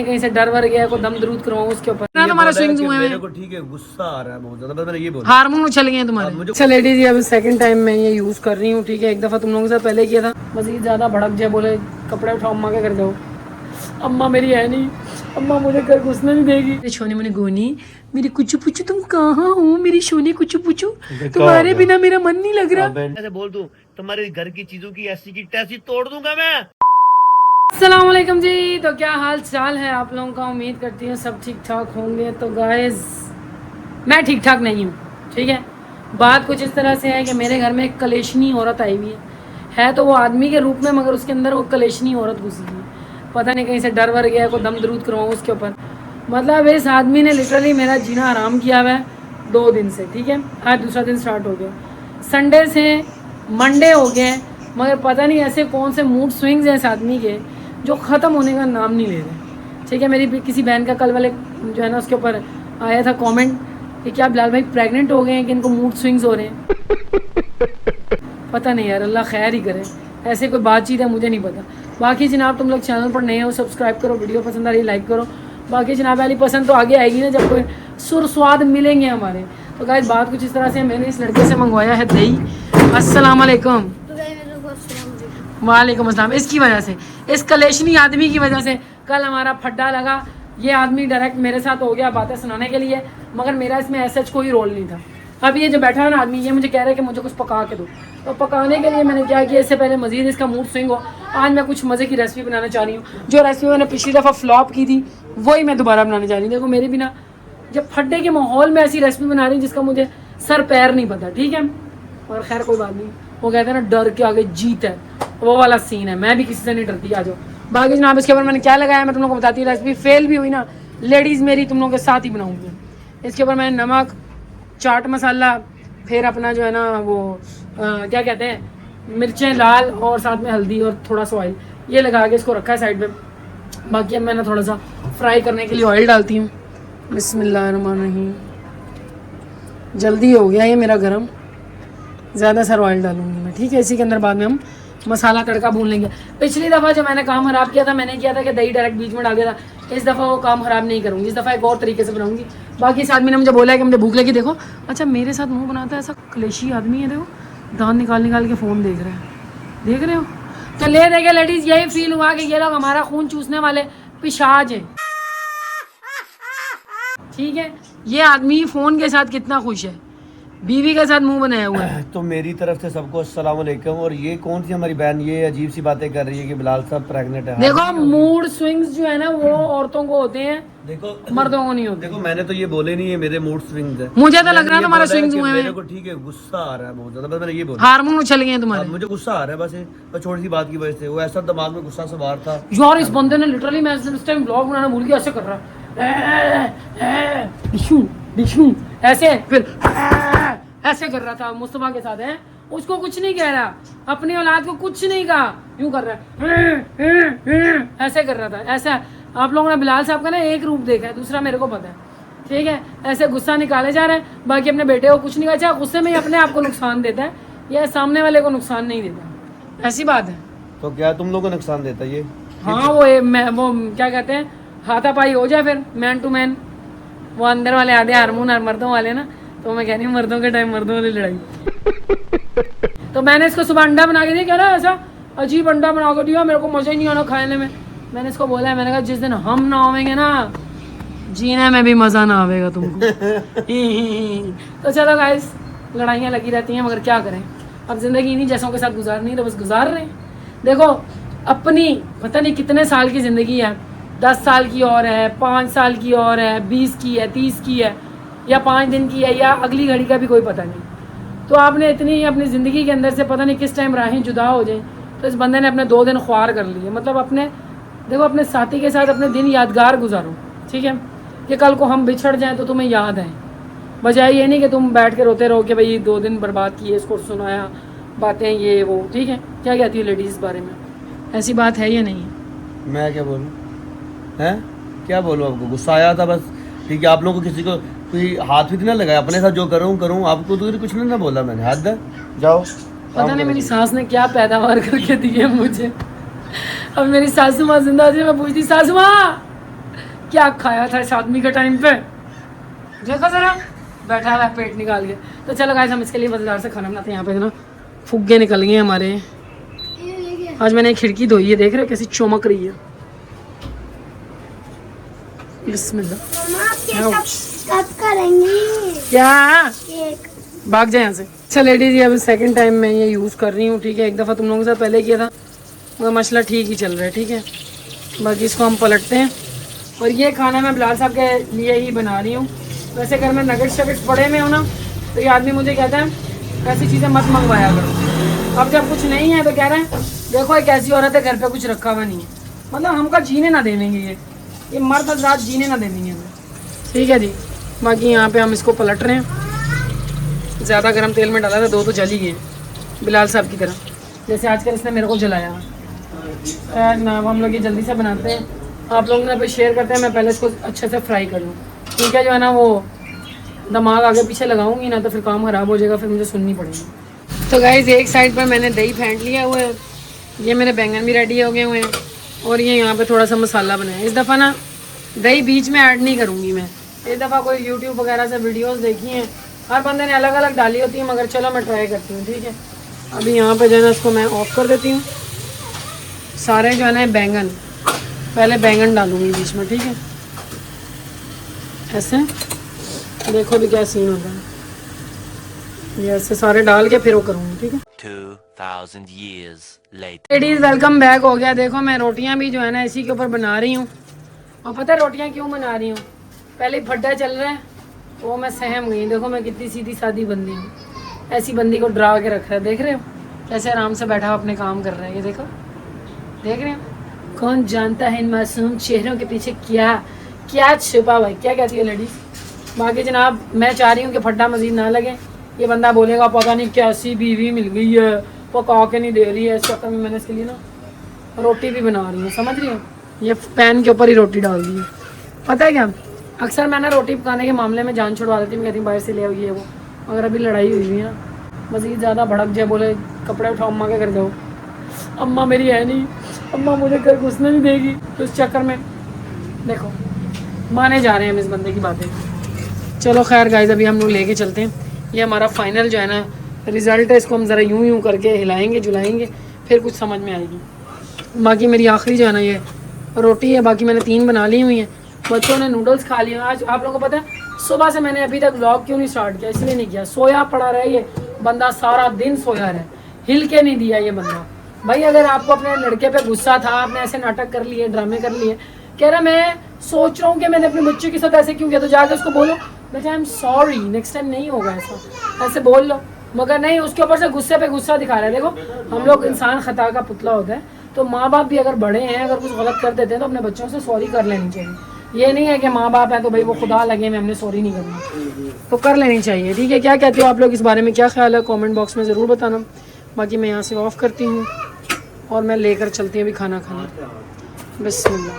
कहीं से डर वर गया को दम दरूद करवाऊं उसके ऊपर ना तुम्हारा स्विंग्स हुए हैं। मेरे को ठीक है, गुस्सा आ रहा है बहुत ज्यादा, बस मैंने ये बोला हार्मोन उछल गए हैं तुम्हारे। अच्छा लेडीज, ये अब सेकंड टाइम मैं ये यूज कर रही हूँ, ठीक है। एक दफा तुम लोगों के साथ पहले किया था, मजीद ज्यादा भड़क जाए, बोले कपड़े उठाओ अम्मा के घर जाओ। अम्मा मेरी है नहीं, अम्मा मुझे घर घुसने नहीं देगी। सोनी मुनी गोनी मेरी कुचू पुचू, तुम कहाँ हो मेरी सोनी कुचू पुचू, तुम्हारे बिना मेरा मन नहीं लग रहा। ऐसे बोल दूं तुम्हारे घर की चीजों की ऐसी की तैसी तोड़ दूंगा मैं। अस्सलाम वालेकुम जी, तो क्या हाल चाल है आप लोगों का। उम्मीद करती हूँ सब ठीक ठाक होंगे। तो गाइस मैं ठीक ठाक नहीं हूँ, ठीक है। बात कुछ इस तरह से है कि मेरे घर में एक कलेशनी औरत आई हुई है तो वो आदमी के रूप में, मगर उसके अंदर वो कलेशनी औरत घुसी हुई है। पता नहीं कहीं से डर वर गया को दम दरूद करवाऊँ उसके ऊपर। मतलब इस आदमी ने लिटरली मेरा जीना हराम किया हुआ है 2 दिन से, ठीक है। आज दूसरा दिन स्टार्ट हो गया, संडे से मंडे हो गए, मगर पता नहीं ऐसे कौन से मूड स्विंग्स हैं इस आदमी के जो ख़त्म होने का नाम नहीं ले रहे, ठीक है। मेरी किसी बहन का कल वाले जो है ना उसके ऊपर आया था कमेंट कि क्या बिलाल भाई प्रेग्नेंट हो गए हैं कि इनको मूड स्विंग्स हो रहे हैं। पता नहीं यार, अल्लाह खैर ही करे। ऐसे कोई बातचीत है मुझे नहीं पता। बाकी जनाब तुम लोग चैनल पर नए हो, सब्सक्राइब करो, वीडियो पसंद आ रही लाइक करो। बाकी जनाब वाली पसंद तो आगे आएगी ना जब कोई सुर स्वाद मिलेंगे हमारे। तो गाइस बात कुछ इस तरह से, मैंने इस लड़के से मंगवाया है दही। अस्सलाम वालेकुम। वालेकुम अस्सलाम। इसकी वजह से, इस कलेशनी आदमी की वजह से कल हमारा फड्डा लगा। ये आदमी डायरेक्ट मेरे साथ हो गया बातें सुनाने के लिए, मगर मेरा इसमें ऐसा कोई रोल नहीं था। अब ये जो बैठा है ना आदमी, ये मुझे कह रहा है कि मुझे कुछ पका के दो। तो पकाने के लिए मैंने क्या किया, इससे पहले मजीद इसका मूड स्विंग हो, आज मैं कुछ मज़े की रेसिपी बनाना चाह रही हूँ। जो रेसिपी मैंने पिछली दफ़ा फ्लॉप की थी वही मैं दोबारा बनाने जा रही हूँ। देखो मेरे बिना जब फड्डे के माहौल में ऐसी रेसिपी बना रही हूँ जिसका मुझे सर पैर नहीं पता, ठीक है। और खैर कोई बात नहीं, वो कहते हैं ना डर के आगे जीत है, वो वाला सीन है। मैं भी किसी से नहीं डरती, आ जाओ। बाकी जनाब इसके ऊपर मैंने क्या लगाया मैं तुम लोगों को बताती हूँ। रेसिपी फेल भी हुई ना लेडीज़ मेरी तुम लोगों के साथ ही बनाऊंगी। इसके ऊपर मैंने नमक, चाट मसाला, फिर अपना जो है ना वो क्या कहते हैं मिर्चें लाल, और साथ में हल्दी और थोड़ा सा ऑयल, ये लगा के इसको रखा है साइड पे। बाकी अब मैं ना थोड़ा सा फ्राई करने के लिए ऑयल डालती हूँ। बिस्मिल्लाहिर्रहमानिर्रहीम। जल्दी हो गया ये मेरा गरम, ज़्यादा सारा ऑयल डालूंगी मैं, ठीक है। इसी के अंदर बाद में हम मसाला तड़का भून लेंगे। पिछली दफ़ा जो मैंने काम ख़राब किया था, मैंने किया था कि दही डायरेक्ट बीच में डाल दिया था। इस दफ़ा वो काम ख़राब नहीं करूँगी, इस दफ़ा एक और तरीके से बनाऊँगी। बाकी इस आदमी ने मुझे बोला है कि मुझे भूख लगी। देखो अच्छा मेरे साथ मुंह बनाता है ऐसा कलेशी आदमी है, देखो दांत निकाल निकाल के फ़ोन देख रहे हैं, देख रहे हो। तो ले देखे लेडीज़, यही फील हुआ कि ये लोग हमारा खून चूसने वाले पिशाच हैं, ठीक है। ये आदमी फ़ोन के साथ कितना खुश है, बीवी के साथ मुंह बनाया हुआ है। तो मेरी तरफ से सबको अस्सलाम वालेकुम। और ये कौन सी हमारी बहन ये अजीब सी बातें कर रही है कि बिलाल साहब प्रेग्नेंट है। देखो मूड स्विंग्स जो है ना वो औरतों को होते हैं, देखो मर्दों को नहीं होते। देखो मैंने तो ये बोले नहीं है मेरे मूड स्विंग्स है, मुझे तो लग रहा है तुम्हारे स्विंग्स हुए हैं। मेरे को ठीक है, गुस्सा आ रहा है बहुत ज्यादा, बस मैंने ये बोला। हार्मोन उछल गए हैं तुम्हारे। मुझे गुस्सा आ रहा है बस छोटी सी बात की वजह से। वो ऐसा दिमाग में गुस्सा सवार था यार इस बंदे ने लिटरली, मैं इस टाइम ब्लॉग बनाना भूल गया, ऐसे कर रहा है डिशू डिशू, ऐसे फिर ऐसे कर रहा था मुस्तफा के साथ है। उसको कुछ नहीं कह रहा, अपनी औलाद को कुछ नहीं कहा, यूं कर रहा है, ऐसे कर रहा था। ऐसा आप लोगों ने बिलाल साहब का ना एक रूप देखा है, दूसरा मेरे को पता है, ठीक है। ऐसे गुस्सा निकाले जा रहे हैं, बाकी अपने बेटे को कुछ नहीं कहा। अच्छा गुस्से में ही अपने आप को नुकसान देता है, या सामने वाले को नुकसान नहीं देता, ऐसी बात है। तो क्या तुम लोगों को नुकसान देता ये? हाँ वो क्या कहते हैं हाथापाई हो जाए फिर मैन टू मैन, वो अंदर वाले आधे हारमोन मर्दों वाले ना, तो मैं कह रही हूँ मर्दों के टाइम मर्दों वाली लड़ाई। तो मैंने इसको सुबह अंडा बना के दिया, कह रहा ऐसा अजीब अंडा बना के दिया, मेरे को मज़ा ही नहीं आना खाने में। मैंने इसको बोला है, मैंने कहा जिस दिन हम ना आवेंगे ना जीने में भी मज़ा ना आवेगा तुमको। तो चलो गाइस लड़ाइयाँ लगी रहती हैं, मगर क्या करें, अब ज़िंदगी इन्हीं जैसों के साथ गुजारनी, तो बस गुजार रहे हैं। देखो अपनी पता नहीं कितने साल की ज़िंदगी है, 10 साल की और है, 5 साल की और है, 20 की है, 30 की है, या 5 दिन की है, या अगली घड़ी का भी कोई पता नहीं। तो आपने इतनी अपनी ज़िंदगी के अंदर से पता नहीं किस टाइम राहें जुदा हो जाएं। तो इस बंदे ने अपने 2 दिन ख्वार कर लिए, मतलब अपने देखो अपने साथी के साथ अपने दिन यादगार गुजारो, ठीक है, कि कल को हम बिछड़ जाएं तो तुम्हें याद आए। बजाय ये नहीं कि तुम बैठ के रोते रहो कि भाई 2 दिन बर्बाद किए, इसको सुनाया बातें ये वो, ठीक है। क्या कहती है लेडीज़ बारे में, ऐसी बात है या नहीं? मैं क्या बोलूँ हैं, क्या बोलूँ आपको? गुस्सा आया था बस, ठीक है। आप लोगों को किसी को कोई हाथ भी ना लगाया, अपने साथ जो करूँ आपको तो कुछ नहीं ना बोला मैंने। हद है, जाओ। पता नहीं मेरी सास ने क्या पैदावार करके दी है मुझे। अब मेरी सासू माँ जिंदा थी, मैं पूछती सासू माँ क्या खाया था इस आदमी के टाइम पे, देखो जरा बैठा हुआ है पेट निकाल के। तो चलो गाइस हम इसके लिए मज़ेदार से खाना बनाते हैं। यहाँ पे ना फुग्गे निकल गए हमारे। आज मैंने एक खिड़की धोई है, देख रहे हो कैसी चमक रही है। बिस्मिल्लाह। कब करेंगी क्या केक? भाग जाए यहाँ से। अच्छा लेडीज, ये अब सेकंड टाइम मैं ये यूज़ कर रही हूँ, ठीक है। एक दफ़ा तुम लोगों के साथ पहले किया था, मगर मसला ठीक ही चल रहा है, ठीक है। बाकी इसको हम पलटते हैं। और ये खाना मैं बिलाल साहब के लिए ही बना रही हूँ। वैसे घर में नगेट्स शगेट्स पड़े में हो ना, तो ये आदमी मुझे कहता है ऐसी चीज़ें मत मंगवाया करो। अब जब कुछ नहीं है तो कह रहे हैं देखो एक ऐसी औरत है घर पे कुछ रखा हुआ नहीं है, मतलब हमका जीने ना देवेंगे, ये मर्द हज़रात जीने ना देवेंगे हमें, ठीक है जी। बाकी यहाँ पे हम इसको पलट रहे हैं। ज़्यादा गर्म तेल में डाला था, दो तो जल ही गए बिलाल साहब की तरह, जैसे आजकल इसने मेरे को जलाया। खैर ना, हम लोग ये जल्दी से बनाते हैं, आप लोग ना पे शेयर करते हैं। मैं पहले इसको अच्छे से फ्राई कर लूँ, ठीक है। जो है ना वो दिमाग आगे पीछे लगाऊंगी ना तो फिर काम ख़राब हो जाएगा, फिर मुझे सुननी पड़ेगी। तो गाइस एक साइड पर मैंने दही फेंट लिया हुआ है, ये मेरे बैंगन भी रेडी हो गए हुए हैं, और ये यहाँ पे थोड़ा सा मसाला बनाया। इस दफ़ा ना दही बीच में ऐड नहीं करूँगी मैं। इस दफ़ा कोई यूट्यूब वगैरह से वीडियोस देखी हैं, हर बंदे ने अलग अलग डाली होती है, मगर चलो मैं ट्राई करती हूँ, ठीक है। अभी यहाँ पे जो है ना इसको मैं ऑफ कर देती हूँ। सारे जो है ना बैंगन, पहले बैंगन डालूँगी बीच में, ठीक है। ऐसे देखो भी क्या सीन होता है, ये ऐसे सारे डाल के फिर वो करूँगी, ठीक है। 2000 years later. Ladies welcome back हो गया। देखो मैं रोटियां भी जो है ना इसी के ऊपर बना रही हूँ, और पता है रोटियां क्यों बना रही हूँ? पहले फड्डा चल रहा है, वो मैं सहम गई। देखो मैं कितनी सीधी सादी बंदी हूँ, ऐसी बंदी को डरा के रख रहा है, देख रहे हो कैसे आराम से बैठा अपने काम कर रहा है। ये देखो, देख रहे हो। कौन जानता है इन मासूम चेहरों के पीछे क्या क्या छुपा हुआ है। क्या कहती है लेडीज? बाकी जनाब मैं चाह रही हूँ कि फड्डा मजीद ना लगे, ये बंदा बोलेगा पता नहीं कैसी बीवी मिल गई है, पका के नहीं दे रही है। इस चक्कर में मैंने इसके लिए ना रोटी भी बना रही हूँ, समझ रही हूँ। ये पैन के ऊपर ही रोटी डाल दी है। पता है क्या, अक्सर मैं ना रोटी पकाने के मामले में जान छुड़वा देती हूँ, कहती हूँ बाहर से ले आई है वो, मगर अभी लड़ाई हुई हुई है ना, मज़ीद ज़्यादा भड़क जाए, बोले कपड़े उठाओ अम्मा के घर जाओ, अम्मा मेरी है नहीं, अम्मा मुझे घर घुसने नहीं देगी। तो इस चक्कर में देखो माने जा रहे हैं हम इस बंदे की बातें। चलो खैर गाइस, अभी हम लोग लेके चलते हैं। ये हमारा फाइनल जो है ना रिज़ल्ट है, इसको हम ज़रा यूं यूं करके हिलाएंगे जुलाएंगे, फिर कुछ समझ में आएगी। बाकी मेरी आखिरी जो है ना ये रोटी है, बाकी मैंने 3 बना ली हुई हैं। बच्चों ने नूडल्स खा लिए। आज आप लोगों को पता है सुबह से मैंने अभी तक व्लॉग क्यों नहीं स्टार्ट किया? इसलिए नहीं किया, सोया पड़ा रहा ये बंदा, सारा दिन सोया रहा, हिल के नहीं दिया ये बंदा। भाई अगर आपको अपने लड़के पे गुस्सा था, आपने ऐसे नाटक कर लिए, ड्रामे कर लिए, कह रहा मैं सोच रहा हूँ कि मैंने अपने बच्चे के साथ ऐसे क्यों किया, तो जाकर उसको बोलो बेटा I am sorry, next time नहीं होगा ऐसा, ऐसे बोल लो। मगर नहीं, उसके ऊपर से गुस्से पे गुस्सा दिखा रहा है। देखो हम लोग इंसान खता का पुतला होता है, तो माँ बाप भी अगर बड़े हैं, अगर कुछ गलत कर देते हैं तो अपने बच्चों से सॉरी कर लेनी चाहिए। ये नहीं है कि माँ बाप है तो भाई वो खुदा लगे में हमने सॉरी नहीं करना, तो कर लेनी चाहिए, ठीक है। क्या कहते हो आप लोग इस बारे में, क्या ख्याल है कमेंट बॉक्स में ज़रूर बताना। बाकी मैं यहाँ से ऑफ़ करती हूँ और मैं लेकर चलती हूँ अभी खाना खाना। बिस्मिल्लाह,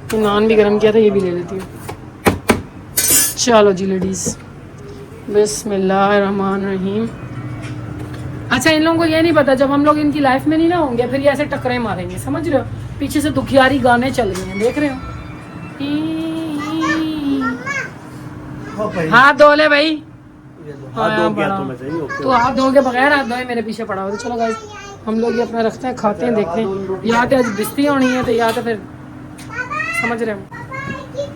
तो नान भी गर्म किया था, ये भी ले लेती हूँ। चलो जी लेडीज़, बिस्मिल्लाहिर्रहमानिर्रहीम। अच्छा इन लोगों को ये नहीं पता, जब हम लोग इनकी लाइफ में नहीं ना होंगे फिर ये ऐसे टकरे मारेंगे, समझ रहे हो। पीछे से दुखियारी गाने चल रहे हैं, देख रहे हो। हाथ धो ले भाई, तो हाथ धो के बगैर हाथ धोए मेरे पीछे पड़ा हुआ। तो चलो गाइस हम लोग ये अपना रखते हैं, खाते हैं, देखते हैं। या तो आज बिस्ती होनी है, तो या तो फिर समझ रहे हो,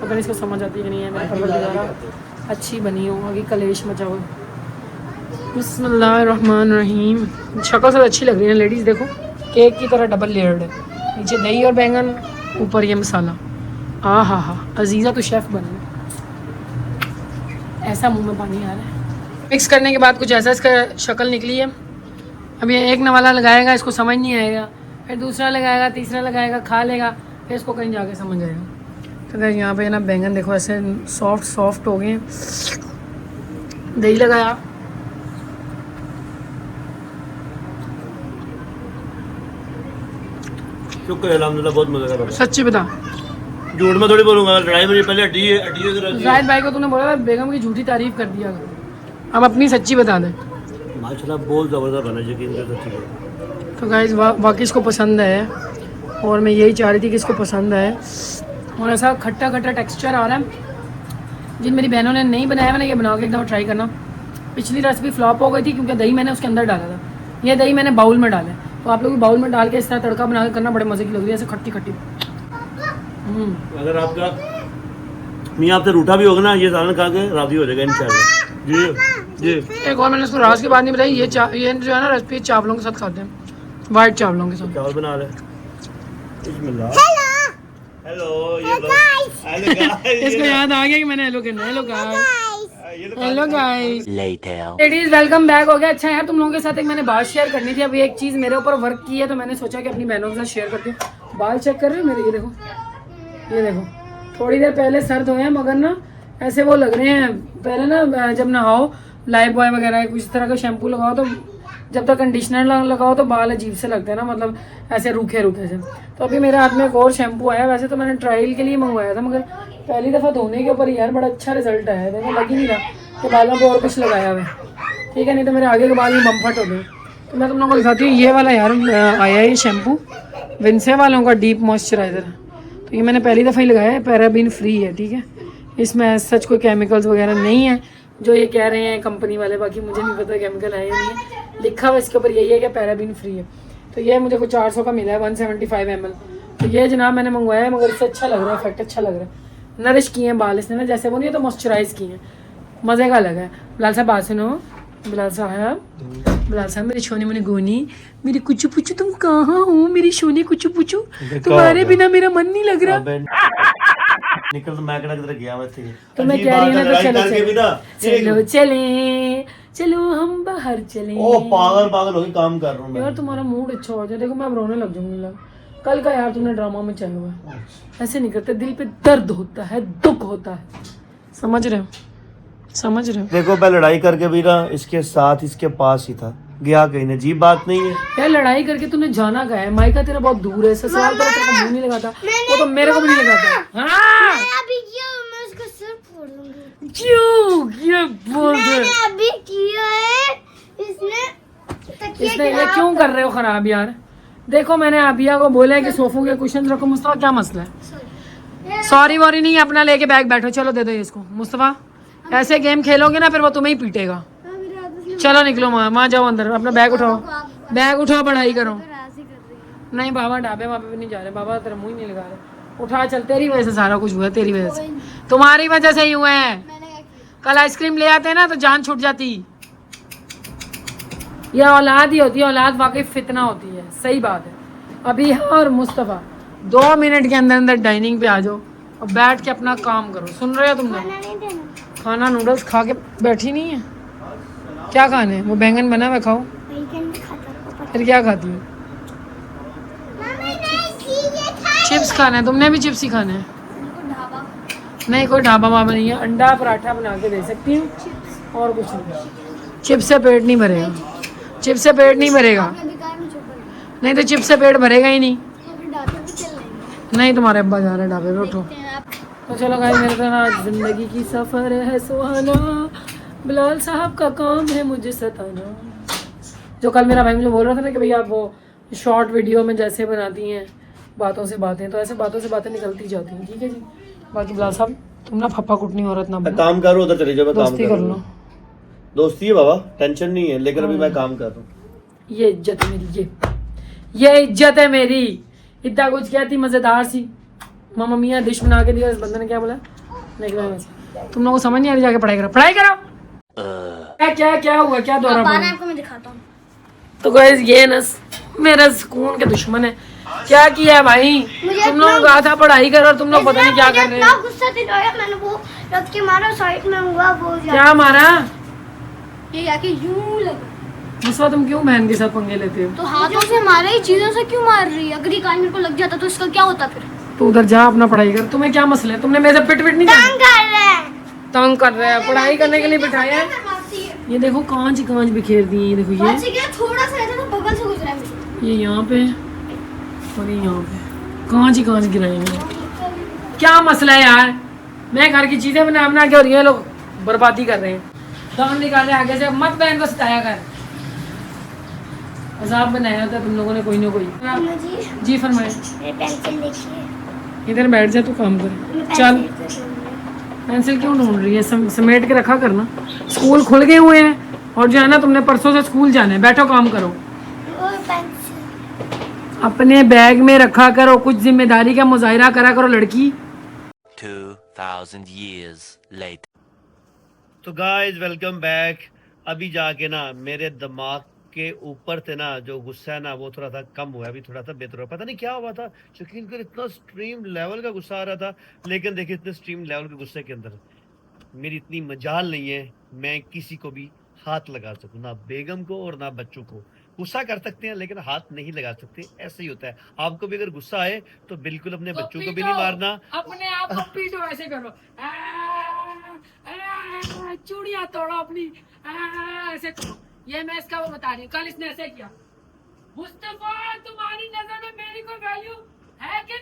अगर इसको समझ आती है कि नहीं है। मेरे परवरदिगार अच्छी बनी हो, आगे कलेश मचा हो। बिस्मिल्लाहिर्रहमानिर्रहीम। शक्ल से अच्छी लग रही है लेडीज़, देखो केक की तरह डबल लेयर्ड है, नीचे दही और बैंगन, ऊपर ये मसाला। आ हा हा, अजीज़ा तो शेफ़ बनी, ऐसा मुंह में पानी आ रहा है। मिक्स करने के बाद कुछ ऐसा इसका शक्ल निकली है। अब ये एक नवाला लगाएगा, इसको समझ नहीं आएगा, फिर दूसरा लगाएगा, तीसरा लगाएगा, खा लेगा, फिर इसको कहीं जाके समझ आएगा। तो गाइस यहाँ पे ना बैंगन देखो ऐसे सॉफ्ट सॉफ्ट हो गए। दही लगाया, शुक्र है अल्हम्दुलिल्लाह, बहुत मजा आया। सच्ची बता, झूठ में थोड़ी बोलूंगा, लड़ाई मेरी पहले हड्डी है। जाहिद भाई को तूने बोला बेगम की झूठी तारीफ कर दिया, अब अपनी सच्ची बता दे। माशाल्लाह बहुत ज़बरदस्त बना, यकीन कर सच्ची बात। तो गाइस वाकई इसको पसंद है, और मैं यही चाह रही थी कि इसको पसंद आए। और ऐसा खट्टा खट्टा टेक्सचर आ रहा है। जिन मेरी बहनों ने नहीं बनाया, मैंने ये बना के एकदम ट्राई करना। पिछली रेसिपी फ्लॉप हो गई थी क्योंकि दही मैंने उसके अंदर डाला था। ये दही मैंने बाउल में डाला है, तो आप लोग भी बाउल में डाल के इस तरह तड़का बना के करना, बड़े मज़े की लग रही है ऐसे खट्टी खट्टी। अगर आपका मियाँ आपसे रूठा भी होगा ना, ये सालन खा के राजी हो जाएगा इंशाल्लाह। जी जी। एक और मैंने उसको राज की बात नहीं बताई, ये जो है ना रेसिपी चावलों के साथ खाते हैं, वाइट चावलों के साथ। चावल बना ले। बिस्मिल्लाह। हेलो इसको याद आ गया कि मैंने हेलो कहना। Hello guys, hello guys. Later. Ladies welcome back हो गया। अच्छा यार, तुम लोगों के साथ एक मैंने बात शेयर करनी थी। अभी एक चीज़ मेरे ऊपर वर्क की है, तो मैंने सोचा कि अपनी बहनों के साथ शेयर करती हूँ। बाल चेक कर रहे हो मेरे? ये देखो थोड़ी देर पहले सर धोए हैं, मगर ना ऐसे वो लग रहे हैं। पहले ना जब नहाओ लाइफ बॉय वगैरह कुछ तरह का शैम्पू लगाओ, तो जब तक कंडीशनर लगाओ तो बाल अजीब से लगते हैं ना, मतलब ऐसे रूखे रूखे से। तो अभी मेरे हाथ में एक और शैम्पू आया। वैसे तो मैंने ट्रायल के लिए मंगवाया था, मगर पहली दफ़ा धोने के ऊपर यार बड़ा अच्छा रिजल्ट आया है। देखो लग ही नहीं रहा कि बालों को और कुछ लगाया हुआ है, ठीक है, नहीं तो मेरे आगे के बाल में बम्फट हो गए। तो मैं तुम लोगों को दिखाती हूँ। ये वाला यार आया है ये शैम्पू, विंसे वालों का डीप मॉइस्चराइज़र। तो ये मैंने पहली दफ़ा ही लगाया है, पैराबीन फ्री है, ठीक है। इसमें सच कोई केमिकल्स वगैरह नहीं है जो ये कह रहे हैं कंपनी वाले। बाकी मुझे नहीं पता केमिकल है या नहीं है, लिखा हुआ इसके ऊपर यही है कि पैराबीन फ्री है। तो ये मुझे कुछ 400 का मिला है, 175 ml। तो ये जनाब मैंने मंगवाया है, मगर इससे अच्छा लग रहा है, इफेक्ट अच्छा लग रहा है। नरिश किए हैं बाल इसने ना, जैसे वो नहीं तो मॉइस्चराइज किए हैं, मज़े का लगा है। बिलाल साहब बात सुनो। बिलाल साहब मेरी छोनी मुनी गोनी, मेरी कुचू पुचू, तुम कहाँ हो मेरी सोनी कुचू पुचू? तुम्हारे बिना मेरा मन नहीं लग रहा। निकल तो मैं किधर गया वैसे। तो मैं कह रही हूँ ना, तो चलो चले चलो हम बाहर चले। ओ पागल हो गई, काम कर रहा हूँ मैं। यार तुम्हारा मूड अच्छा हो जाए, देखो मैं अब रोने लग जाऊंगी। कल का यार तुमने ड्रामा में चाहे हुआ, ऐसे नहीं करते, दिल पे दर्द होता है, दुख होता है, समझ रहे हो? समझ रहे हो? देखो मैं लड़ाई करके भी ना इसके साथ इसके पास ही था, गया कहीं ना, अजीब बात नहीं है यार। लड़ाई करके तूने जाना कहा है? मायका तेरा बहुत दूर है, ससुराल तो तेरे को मुंह नहीं लगाता, वो तो मेरे को भी नहीं लगाता। हाँ अभी किया, मैं उसका सिर फोड़ दूंगी। क्यों ये बोल रहे? मैंने अभी किया है, इसने ये क्यों कर रहे हो खराब यार? देखो मैंने आबिया को बोला है कि सोफों के कुशन रखो। मुस्तफा क्या मसला है? सॉरी वॉरी नहीं, अपना लेके बैग बैठो। चलो दे दो इसको। मुस्तफा ऐसे गेम खेलोगे ना फिर वो तुम्हें ही पीटेगा। चलो निकलो माँ जाओ अंदर, अपना बैग उठाओ, बैग उठाओ, पढ़ाई करो। नहीं बाबा ढाबे वहाँ पे नहीं जा रहे, बाबा तेरा मुँह ही नहीं लगा रहे। उठा चल, तेरी वजह से सारा कुछ हुआ है, तेरी वजह से, तुम्हारी वजह से ही हुआ है। कल आइसक्रीम ले आते ना तो जान छूट जाती। यह औलाद ही होती है, औलाद वाकई फितना होती है, सही बात है। अभी और मुस्तफ़ा 2 मिनट के अंदर अंदर डाइनिंग पे आ जाओ और बैठ के अपना काम करो। सुन रहे हो तुमने? खाना नूडल्स खा के बैठी नहीं है? क्या खाने? वो बैंगन बना हुआ खाओ। फिर क्या खाती हो? चिप्स खाना है? तुमने भी चिप्स ही खाने हैं? नहीं कोई ढाबा वाबा नहीं है, अंडा पराठा बना के दे सकती हूँ और कुछ नहीं। चिप्स से पेट नहीं भरेगा, चिप्स से पेट नहीं भरेगा। नहीं तो चिप्स से पेट भरेगा ही नहीं। नहीं तुम्हारे अब्बा जा रहे हैं ढाबे पे, उठो। तो चलो गाइस, मेरे तो ना जिंदगी की सफ़र है सुहाना, बिलाल साहब का काम है मुझे सताना। जो कल मेरा भाई मुझे बोल रहा था ना कि भैया आप वो शॉर्ट वीडियो में जैसे बनाती हैं बातों से बातें, तो ऐसे बातों से बातें निकलती जाती हैं, ठीक है जी। बाकी बिलाल साहब तुम ना फप्पा कुटनी औरत ना बनो, काम करो, उधर चले जाओ, मैं काम दोस्ती कर लो। दोस्ती है बाबा, टेंशन नहीं है, लेकिन अभी मैं काम कर रहा हूँ। ये इज्जत है मेरी, ये इज्जत है मेरी। इतना कुछ कहती मज़ेदार सी मामा मियाँ डिश बना के दिया, इस बंदे ने क्या बोला? नहीं तुम लोगों को समझ नहीं आ रही, जाके पढ़ाई करो, पढ़ाई करो। क्या हुआ? क्या दौरा पड़ा? आपको मैं दिखाता हूँ। तो गाइस ये ना मेरा सुकून के दुश्मन है। क्या किया है भाई? तुम लोग कहा था पढ़ाई करो और तुम लोग पता नहीं क्या कर रहे हैं। गुस्सा दिलाया मैंने, वो रख के मारा, साइड में हुआ वो। क्या मारा? ये जाके यूं लगा। मुस्वा तुम क्यों बहन के साथ पंगे लेते हो? तो हाथों से मारा ही, चीजों से क्यों मार रही है? अगर ये कान मेरे को लग जाता तो इसका क्या होता फिर? तू उधर जा अपना पढ़ाई कर। तुम्हें क्या मसला है? तुमने मेरे से पिट नहीं तंग कर रहे हैं, तंग कर रहे हैं, पढ़ाई करने के लिए बिठाया है। ये देखो कांच बिखेर दी है, देखो ये थोड़ा सा ऐसा तो बगल से गुजरा है मेरे। ये यहाँ पे और ये यहाँ पे कांच गिराएंगे। क्या मसला है यार? मैं घर की चीजें बना के और ये लोग बर्बादी कर रहे हैं। दाम निकाले आगे से, मत बहन को सताया कर। अजाब बनाया होता तुम लोगों ने कोई ना कोई। जी फरमाए। मेरी पेंसिल देखिए, इधर बैठ जा, तू काम कर। चल, पेंसिल क्यों ढूंढ रही है? समेट के रखा करना। स्कूल खुल गए हुए हैं और जो है ना, तुमने परसों से स्कूल जाना है। बैठो, काम करो। और पेंसिल अपने बैग में रखा करो, कुछ जिम्मेदारी का मुजाहिरा करा करो लड़की। 2000 years later. तो गाइस वेलकम बैक। अभी जाके ना मेरे दिमाग के ऊपर से ना जो गुस्सा है ना वो थोड़ा सा कम हुआ है, अभी थोड़ा सा बेहतर हुआ। पता नहीं क्या हुआ था, यकीन कर इतना स्ट्रीम लेवल का गुस्सा आ रहा था, लेकिन देखिए इतने स्ट्रीम लेवल के गुस्से के अंदर मेरी इतनी मजाल नहीं है मैं किसी को भी हाथ लगा सकूं, ना बेगम को और ना बच्चों को। गुस्सा कर सकते हैं लेकिन हाथ नहीं लगा सकते, ऐसे ही होता है। आपको भी अगर गुस्सा आए तो बिल्कुल अपने बच्चों को भी नहीं मारना। अपने आप को पीटो, ऐसे करो, चूड़ियां तोड़ो अपनी, ऐसे करो। ये मैं इसका वो बता रही हूँ, कल इसने ऐसे किया। मुस्तफा, तुम्हारी नजर में मेरी कोई वैल्यू है कि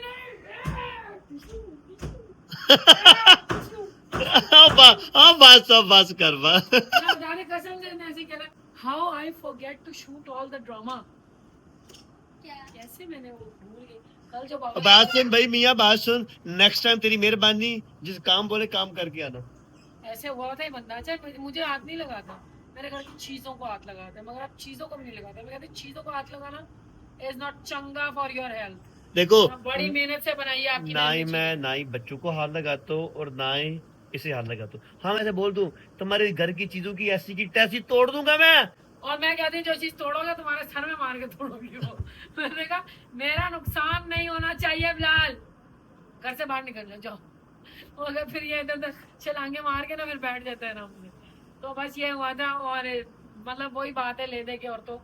बस कर बस। कसम से ऐसे कह रहा, how I forget to shoot all the drama. कैसे मैंने वो भूल गई। कल जो बात सुन भाई मियाँ, बात सुन, नेक्स्ट टाइम तेरी मेहरबानी, जिस काम बोले काम करके आना। ऐसे हुआ था ये बंदा, चाहे मुझे हाथ नहीं लगाता, मेरे घर की चीजों को हाथ लगाता है, मगर आप चीजों को भी नहीं लगाते। मैं कहती चीजों को हाथ लगाना इज नॉट चंगा फॉर योर हेल्थ। देखो बड़ी मेहनत से बनाई है आपकी। ना ही बच्चों को हाथ लगाता हूँ और ना ही इसे हाथ लगाता हूँ। हाँ मैं ऐसे बोल दूं तुम्हारे घर की चीजों की ऐसी की तैसी तोड़ दूंगा मैं। और मैं कहती हूँ जो चीज तोड़ोगे तुम्हारे सर में मार के तोड़ोगी वो। मैंने कहा मेरा नुकसान नहीं होना चाहिए बिलाल, घर से बाहर निकल जाओ। अगर फिर ये इधर उधर छलांगे मार के ना फिर बैठ जाता है ना अपने। तो बस ये हुआ था, और मतलब वही बात है ले दे के। और तो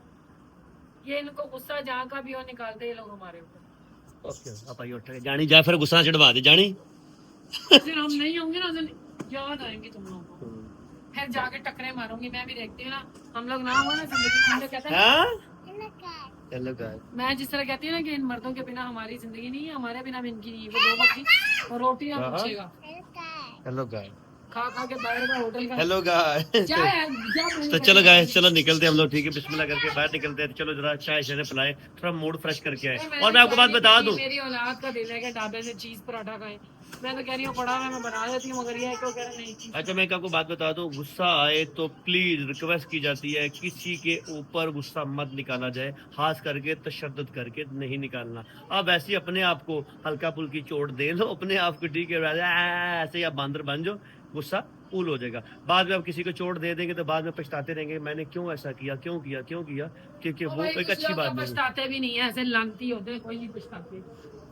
ये इनको गुस्सा जहाँ का भी हो निकालते ये लोग हमारे ऊपर। ओके जानी जा, फिर गुस्सा चढ़वा दे जानी। फिर हम नहीं होंगे ना, याद आएंगे तुम लोगों को, फिर जाके टकरे मारूंगी। मैं भी देखती हूँ ना, हम लोग ना हुआ ना जिंदगी में, कहते हैं हेलो गाइस, मैं जिस तरह कहती हूँ ना कि इन मर्दों के बिना हमारी जिंदगी नहीं है, हमारे बिना भी इनकी नहीं है। वो दो वक्त की और रोटी ना पूछेगा, हेलो गाइस, खा खा के बाहर का होटल का। Hello guys. तो चलो गाइस, चलो निकलते हैं हम लोग, ठीक है, बिस्मिल्लाह करके बाहर निकलते हैं। चलो जरा चाय शाय पिलाए, थोड़ा मूड फ्रेश करके आए। और मैं आपको बात बता दूं, मेरी औलाद का दिल है कि ढाबे से चीज पराठा खाएं। मैं तो कह रही हूँ पड़ा मैं बना देती हूँ, मगर ये है कि वो कह रहा नहीं। अच्छा मैं आपको बात बता दूं, गुस्सा आए तो प्लीज रिक्वेस्ट की जाती है किसी के ऊपर गुस्सा मत निकाला जाए, खास करके तशद्दुद करके नहीं निकालना। अब ऐसे ही अपने आप को हल्का फुल्की चोट दे लो अपने आप को, ठीक है, ऐसे ही आप बंदर बन जाओ, गुस्सा कूल हो जाएगा। बाद में आप किसी को चोट दे देंगे तो बाद में पछताते रहेंगे, मैंने क्यों ऐसा किया, क्यों किया, क्योंकि वो एक अच्छी बात नहीं। पछताते भी नहीं है, ऐसे लानती होते हैं, कोई नहीं पछताते।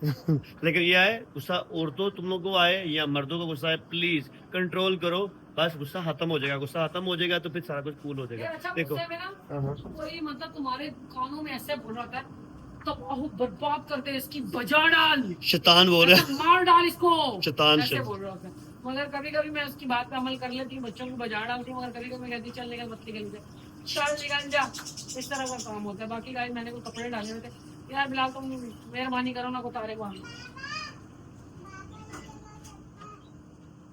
लेकिन ये है गुस्सा औरतों तुम लोगों को आए या मर्दों को गुस्सा है, प्लीज कंट्रोल करो, बस गुस्सा खत्म हो जाएगा। गुस्सा खत्म हो जाएगा तो फिर सारा कुछ कूल हो जाएगा। अच्छा, देखो कोई मतलब तुम्हारे कानों में ऐसे बोल रहा है तो बर्बाद करते हैं, इसकी बजा डाल, शैतान बोल रहा है, मार डाल इसको, शैतान ऐसे बोल रहा था। मगर कभी कभी मैं उसकी बात पे अमल कर लेती हूँ, बच्चों को बजा डालती हूँ, मगर कभी कभी मैं कहती चल निकल मत निकल जा, चल निकल जा, इस तरह का काम होता है। बाकी गाइस मैंने कोई कपड़े डाले हुए थे यार, बिलाल तुम मेहरबानी करो ना को तारे को।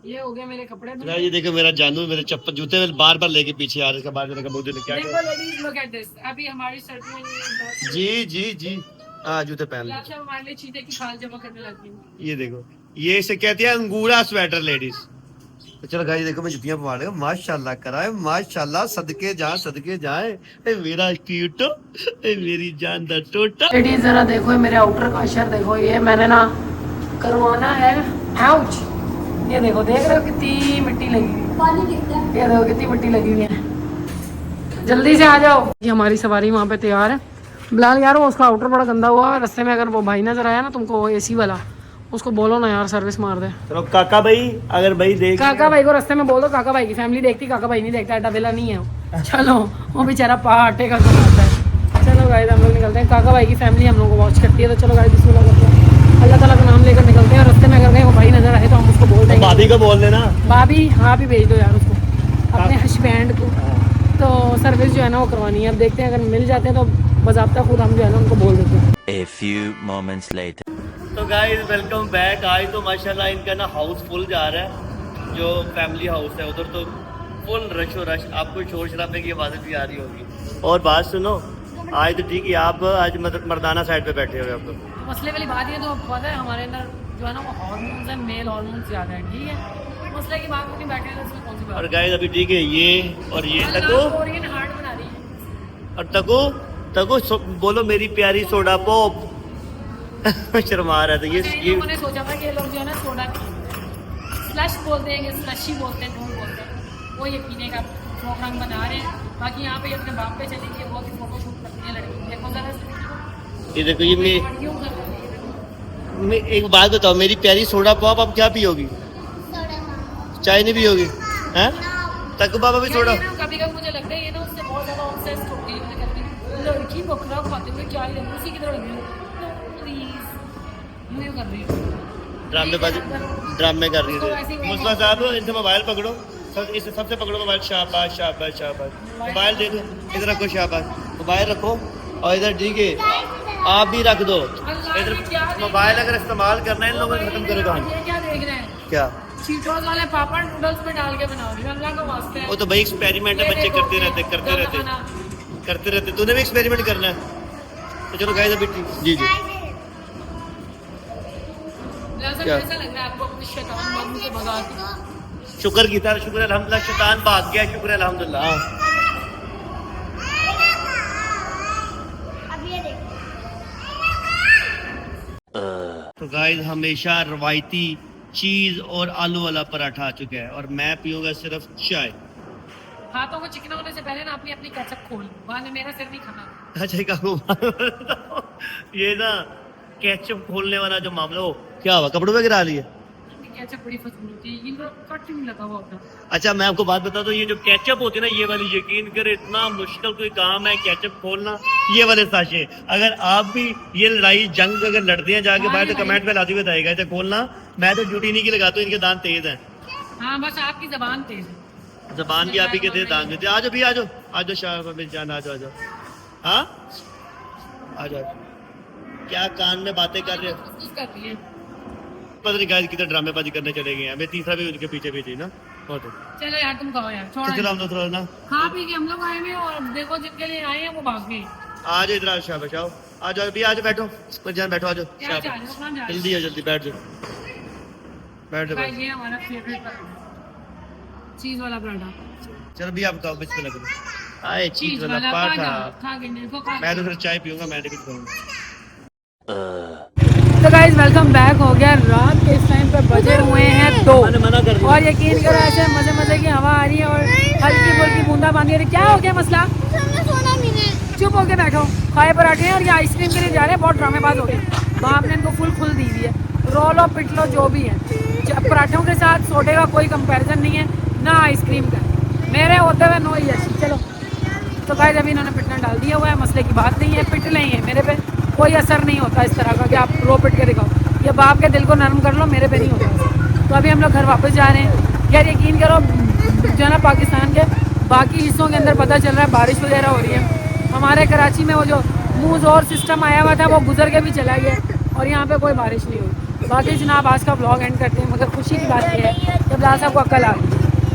ये हो गया मेरे कपड़े। ये देखो मेरा जानू मेरे चप्पल जूते में बार बार लेके पीछे आ रहे हैं, बार बार क्या देखो लेडीज लुक एट दिस, अभी हमारी सर्दी में जी हाँ जूते पहन लो, हमारे लिए चीजें की खाल जमा करने लगती है। ये देखो ये इसे कहते हैं अंगूरा स्वेटर लेडीज। तो चलो गाइस देखो मैं जुतियां पवा रहा हूं, माशाल्लाह कराए, माशाल्लाह, सदके जाए ए मेरा क्यूट, ए मेरी जान दा टोटा। लेडीज जरा देखो मेरे आउटर का शर देखो, ये मैंने ना करवाना है। आउच, ये देखो, देख रहे हो कितनी मिट्टी लगी हुई है, पानी गिरता है। ये देखो कितनी मिट्टी लगी हुई है। जल्दी से आ जाओ। ये हमारी सवारी वहाँ पे तैयार है। बिलाल यार वो उसका आउटर बड़ा गंदा हुआ है, रास्ते में अगर वो भाई नजर आया ना तुमको, एसी वाला, उसको बोलो ना यार सर्विस मार दे। चलो काका भाई, अगर भाई देख काका भाई को रास्ते में बोल दो, काका भाई की फैमिली देखती, काका भाई नहीं देखता, डबेला नहीं है वो। चलो वो बेचारा पहाटे का कमाता है। चलो गाइस हम लोग निकलते हैं, काका भाई की फैमिली हम लोग को वॉच करती है। तो चलो गाइस बिस्मिल्लाह करते हैं, अल्लाह ताला का नाम लेकर निकलते हैं। रास्ते में अगर कहीं वो भाई नजर आए तो हम उसको बोल देंगे, भाभी को बोल देना, भाभी हाँ भी भेज दो यार उसको, अपने हस्बैंड को। तो सर्विस जो है ना वो करवानी है, अब देखते हैं अगर मिल जाते हैं तो बजाबता खुद हम जो है ना उनको बोल देते हैं। A few moments later. तो गाइस वेलकम बैक। आज तो माशाल्लाह इनका ना हाउस फुल जा रहा है, जो फैमिली हाउस है उधर तो फुल रशो रश, आपको शोर शराबे की आवाज़ें भी आ रही होगी। और बात सुनो, आज तो ठीक है, आप आज मर्दाना साइड पे बैठे हुए, आप तो मसले वाली बात ये तो पता है हमारे अंदर जो है ना वो हार्मोन्स है, मेल हार्मोन्स ज़्यादा है, ठीक है। मसले की बात नहीं, बैठे हैं इसमें कौन सी और बात। गाइस अभी ठीक है, ये और ये तको कोरियन हार्ट बना रही है। और तको तको बोलो मेरी प्यारी सोडा पॉप। शर्मा रहा था ये अच्छा, इन लोगों ने सोचा था कि ये लोग जो है ना सोडा स्लश बोलते हैं, स्लशी बोलते हैं, ढूंढ बोलते हैं, वो ये पीने का प्रोग्राम बना रहे हैं। बाकी यहाँ पे अपने बाप पे चलेंगे, बहुत ही फोटो शूट करती है लड़की, देखो जरा। ये देखो, ये लड़कियों को कर रही है। मैं एक बात बताओ, मेरी प्यारी सोडा पॉप अब क्या पियोगी? चाय नहीं पियोगी? हैं? तक बाबा भी सोडा। कभी कभी मुझे लगता है ये ना उससे बहुत ज्यादा ऑब्सेस्ड हो गई है, कभी लड़की बकरा खाते हुए क्या ही लगी, उसी की तरह लगी प्लीज यूं कर रही है, ड्रामे कर रही है। मुस्लिम साहब इनसे मोबाइल पकड़ो, इसे सबसे पकड़ो मोबाइल। शाबाश शाबाश शाबाश, मोबाइल दे दो, इधर रखो, शाबाश मोबाइल रखो। और इधर ठीक है, आप भी रख दो इधर। मोबाइल अगर इस्तेमाल करना है इन लोगों ने खत्म करेगा। ये क्या देख रहे हैं? क्या? चीटोस वाले पापड़ नूडल्स में डाल के बना रही है, अल्लाह का वास्ते है। वो तो भाई एक्सपेरिमेंट है, बच्चे करते रहते। तूने भी एक्सपेरिमेंट करना है तो चलो गाइस अभी जी जी। क्या? ऐसा लग रहा है आपको अपने शैतान बाबू के भगा के? शुक्र कीता, शुक्र अल्हम्दुलिल्लाह, शैतान भाग गया, शुक्र अल्हम्दुलिल्लाह। अब ये देखो, तो गाइस हमेशा रवायती चीज और आलू वाला पराठा आ चुका है और मैं पीऊंगा सिर्फ चाय। हाथों को चिकना होने से पहले ना अपनी अपनी केचप खोल, बाद में मेरा सिर नहीं खाना। अच्छा ये ना केचप खोलने वाला जो मामला हो क्या हुआ, कपड़ों में गिरा लिया? केचप बड़ी फजूल होती है, इनको कट नहीं लगा हुआ होता। अच्छा मैं आपको बात बता दूं, ये जो केचप होती है ना ये वाली, यकीन करे इतना मुश्किल कोई काम है केचप खोलना। ये वाले साशे, अगर आप भी ये लड़ाई जंग अगर लड़ते हैं जाके बाहर, तो कमेंट में लाती हुई बताएगा इसे खोलना। मैं तो ड्यूटी नहीं की लगाता हूँ, इनके दांत तेज हैं। हाँ बस आपकी जबान तेज है। जबान भी आप ही के थे, दांत भी थे। आज भी आ जाओ शाह जान, आ जाओ। हाँ आ जाओ। क्या कान में बातें कर रहे हो? महसूस कर रही है। पता नहीं गाइस किधर ड्रामेबाजी करने चले गए हैं। मैं तीसरा भी उनके पीछे भी थी ना। बहुत है। चलो यार तुम खाओ यार, छोड़ो चलो हम थोड़ा ना खा पी के हम लोग आए हैं और देखो जिनके लिए आए हैं वो भाग गए। आ जाओ इधर, शाह बचाओ, आ जाओ अभी, आ जाओ बैठो, जान बैठो, आ जाओ क्या चाह रहे हो, कहाँ जा रहे हो? जल्दी हो, जल्दी बैठ जाओ, बैठ जाओ। ये हमारा फेवरेट पराठा, चीज वाला पराठा। चलो भी आप खाओ, बिस्मिल्लाह करो। आए चीज वाला खा पराठा। जाओ, खा के देखो, खा मैं तो फिर चाय पीऊंगा, मैं नहीं कुछ खाऊंगा। तो गाइस वेलकम बैक हो गया। रात के इस टाइम पे बजे हुए हैं 2 मना कर और यकीन करो ऐसे मजे मजे की हवा आ रही है और हल्की फुल्की बूंदा बांधी रही। क्या हो गया मसला? हमने सोना नहीं है। चुप होके बैठो, खाए पराठे हैं और ये आइसक्रीम के लिए जा रहे हैं। बहुत ड्रामेबाज हो गए, बाप ने इनको फुल दी हुई है। रोलो पिटलो जो भी है, पराठों के साथ सोडे का कोई कंपैरिजन नहीं है, ना आइसक्रीम का। मेरे होते हुए नो यशी। चलो तो गाइस अभी इन्होंने पिटना डाल दिया हुआ है, मसले की बात नहीं है, पिट लेंगे, मेरे पे कोई असर नहीं होता इस तरह का कि आप रो पिट के दिखाओ। ये बाप के दिल को नरम कर लो, मेरे पे नहीं होता। तो अभी हम लोग घर वापस जा रहे हैं। यार यकीन करो जो है ना पाकिस्तान के बाकी हिस्सों के अंदर पता चल रहा है बारिश वगैरह हो रही है। हमारे कराची में वो जो मूव और सिस्टम आया हुआ था वो गुजर के भी चला गया और यहाँ पे कोई बारिश नहीं हुई। बाकी जनाब आज का ब्लॉग एंड करते हैं, मगर खुशी की बात यह है कि अब्दुल्ला साहब को अक्ल आ गई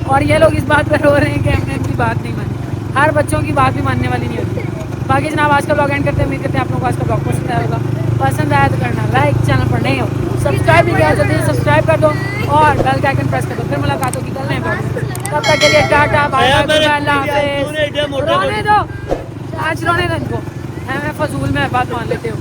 और ये लोग इस बात पर रो रहे हैं कि हमने इनकी बात नहीं मानी। हर बच्चों की बात भी मानने वाली नहीं होती। बाकी जनाब आज का ब्लॉग एंड करते हैं, उम्मीद करते हैं आप लोगों को आज का ब्लॉग पसंद आया होगा। पसंद आया तो करना लाइक, चैनल पर नए हो सब्सक्राइब भी किया, जल्दी सब्सक्राइब कर दो और बेल का आइकन प्रेस कर दो। फिर मुलाकात होगी कल नए ब्लॉग में, तब तक के लिए टाटा बाय बाय, अल्लाह हाफिज़। रोने दो, आज रोने दो इनको, हमें फजूल में बात मान लेते हो।